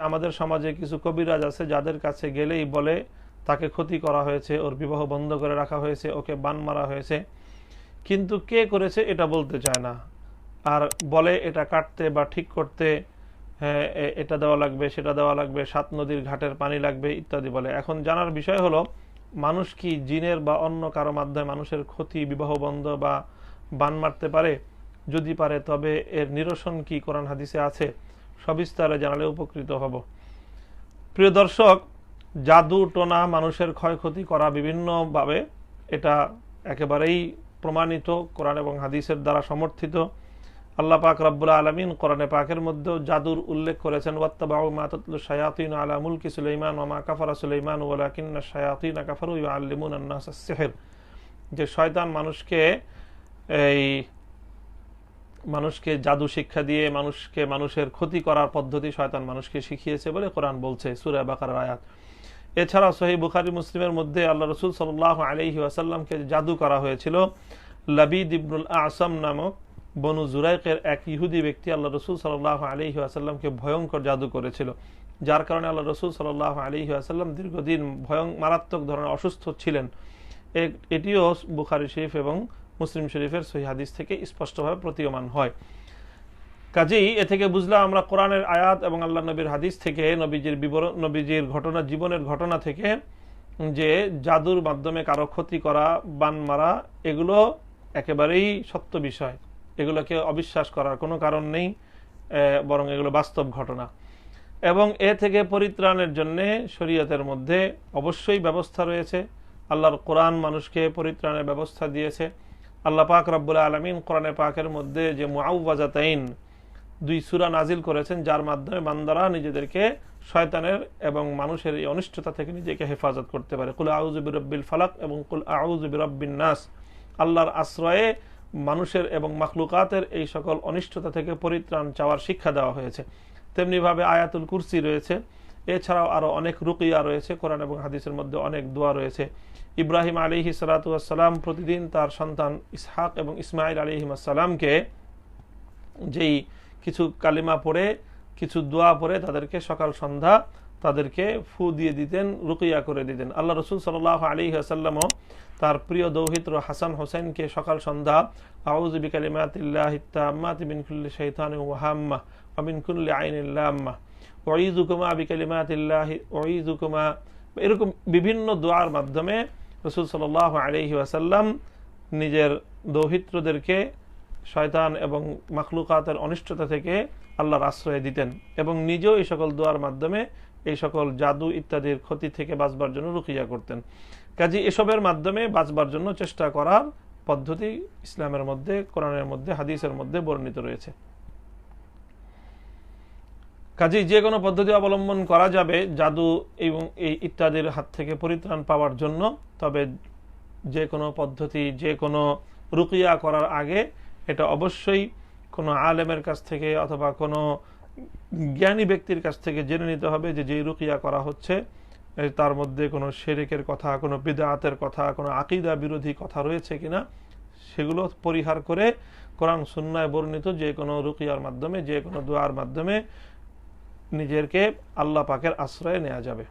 আমাদের সমাজে কিছু কবিরাজ আছে যাদের কাছে গেলেই বলে তাকে ক্ষতি করা হয়েছে, ওর বিবাহ বন্ধ করে রাখা হয়েছে, ওকে বান মারা হয়েছে, কিন্তু কে করেছে এটা বলতে চায় না, আর বলে এটা কাটতে বা ঠিক করতে হ্যাঁ এটা দেওয়া লাগবে, সেটা দেওয়া লাগবে, 7 নদীর ঘাটের পানি লাগবে ইত্যাদি বলে। এখন জানার বিষয় হলো মানুষ কি জিনের বা অন্য কারো মাধ্যমে মানুষের ক্ষতি, বিবাহ বন্ধ বা বান মারতে পারে? যদি পারে তবে এর নিরসন কি কোরআন হাদিসে আছে? সবিস্তারে জানালে উপকৃত হব। প্রিয় দর্শক, জাদু টোনা মানুষের ক্ষয়ক্ষতি করা বিভিন্নভাবে, এটা একেবারেই প্রমাণিত, কোরআন এবং হাদিসের দ্বারা সমর্থিত। আল্লাহ পাক রব্বুল আলামিন কোরআনে পাকের মধ্যেও জাদুর উল্লেখ করেছেন, ওয়াত্তাবাউ মা তাতলু শায়াতিন আলা মুলকি সুলাইমান ওয়া মা কাফারা সুলাইমান ওয়ালাকিন্না শায়াতিনা কাফারু ইউআল্লিমুনা আন-নাস আস-সিহর, যে শয়তান মানুষকে জাদু শিক্ষা দিয়ে মানুষের ক্ষতি করার পদ্ধতি শয়তান মানুষকে শিখিয়েছে বলে কোরআন বলছে, সূরা বাকারার আয়াত। এছাড়া সহিহ বুখারী মুসলিমের মধ্যে আল্লাহ রাসূল সাল্লাল্লাহু আলাইহি ওয়াসাল্লামকে জাদু করা হয়েছিল। লাবিদ ইবনুল আসাম নামক বনু জুরাইকের এক ইহুদি ব্যক্তি আল্লাহ রাসূল সাল্লাল্লাহু আলাইহি ওয়াসাল্লামকে ভয়ঙ্কর জাদু করেছিল, যার কারণে আল্লাহ রাসূল সাল্লাল্লাহু আলাইহি ওয়াসাল্লাম দীর্ঘদিন মারাত্মক ধরনের অসুস্থ ছিলেন। এটিও বুখারী শরীফ এবং মুসলিম শরীফের সহিহ হাদিস থেকে স্পষ্টভাবে প্রতীয়মান হয়। কাজেই এ থেকে বুঝলাম আমরা কোরআনের আয়াত এবং আল্লাহ নবীর হাদিস থেকে, নবীজির ঘটনা, জীবনের ঘটনা থেকে, যে জাদুর মাধ্যমে কারো ক্ষতি করা, বান মারা, এগুলো একেবারেই সত্য বিষয়, এগুলোকে অবিশ্বাস করার কোনো কারণ নেই, বরং এগুলো বাস্তব ঘটনা। এবং এ থেকে পরিত্রাণের জন্যে শরীয়তের মধ্যে অবশ্যই ব্যবস্থা রয়েছে। আল্লাহর কোরআন মানুষকে পরিত্রাণের ব্যবস্থা দিয়েছে। আল্লাহ পাক রব্বুল আলামিন কোরআনে পাকের মধ্যে যে মুআউযাতাইন 2 সূরা নাজিল করেছেন, যার মাধ্যমে বান্দারা নিজেদেরকে শয়তানের এবং মানুষের এই অনিষ্টতা থেকে নিজেকে হেফাজত করতে পারে। কুল আউযু বিরাব্বিল ফালাক এবং কুল আউযু বিরাব্বিন নাস, আল্লাহর আশ্রয়ে মানুষের এবং মাখলুকাতের এই সকল অনিষ্টতা থেকে পরিত্রাণ চাওয়ার শিক্ষা দেওয়া হয়েছে। তেমনিভাবে আয়াতুল কুরসি রয়েছে। এছাড়াও আরো অনেক রুকিয়া রয়েছে, কোরআন এবং হাদিসের মধ্যে অনেক দোয়া রয়েছে। ইব্রাহিম আলাইহিস সালাতু ওয়াস সালাম প্রতিদিন তার সন্তান ইসহাক এবং ইসমাইল আলাইহিস সালামকে যেই কিছু কালিমা পড়ে, কিছু দোয়া পড়ে তাদেরকে সকাল সন্ধ্যা তাদেরকে ফু দিয়ে দিতেন, রুকিয়া করে দিতেন। আল্লাহ রাসূল সাল্লাল্লাহু আলাইহি ওয়াসাল্লামও তার প্রিয় দৌহিত্র হাসান হোসেনকে সকাল সন্ধ্যা আউযু বিকালিমাতিল্লাহিত তাম্মাতি মিন কুল্লি শাইতানিন ওয়া হাম্মাহ ওয়া মিন কুল্লি আইনিন লাম্মাহ উঈযুকুমা বিকালিমাতিল্লাহি উঈযুকুমা, এরকম বিভিন্ন দোয়ার মাধ্যমে রাসূল সাল্লাল্লাহু আলাইহি ওয়াসাল্লাম নিজের দৌহিত্রদেরকে শয়তান এবং মাখলুকাতের অনিষ্টতা থেকে আল্লাহর আশ্রয় দিতেন এবং নিজেও এই সকল দোয়ার মাধ্যমে এই সকল জাদু ইত্যাদির ক্ষতি থেকে বাঁচবার জন্য রুকিয়া করতেন। কাজে এসবের মাধ্যমে বাঁচবার জন্য চেষ্টা করার পদ্ধতি ইসলামের মধ্যে, কোরআনের মধ্যে, হাদিসের মধ্যে বর্ণিত রয়েছে। কাজেই যে কোনো পদ্ধতি অবলম্বন করা যাবে জাদু এবং এই ইত্যাদির হাত থেকে পরিত্রাণ পাওয়ার জন্য। তবে যে কোনো পদ্ধতি, যে কোনো রুকিয়া করার আগে এটা অবশ্যই কোনো আলেমের কাছ থেকে অথবা কোনো জ্ঞানী ব্যক্তির কাছ থেকে জেনে নিতে হবে যে যেই রুকিয়া করা হচ্ছে তার মধ্যে কোনো শিরকের কথা, কোনো বিদআতের কথা, কোনো আকীদা বিরোধী কথা রয়েছে কিনা, সেগুলো পরিহার করে কোরআন সুন্নায় বর্ণিত যে কোনো রুকিয়ার মাধ্যমে, যে কোনো দোয়ার মাধ্যমে নিজেকে আল্লাহ পাকের আশ্রয়ে নেওয়া যাবে।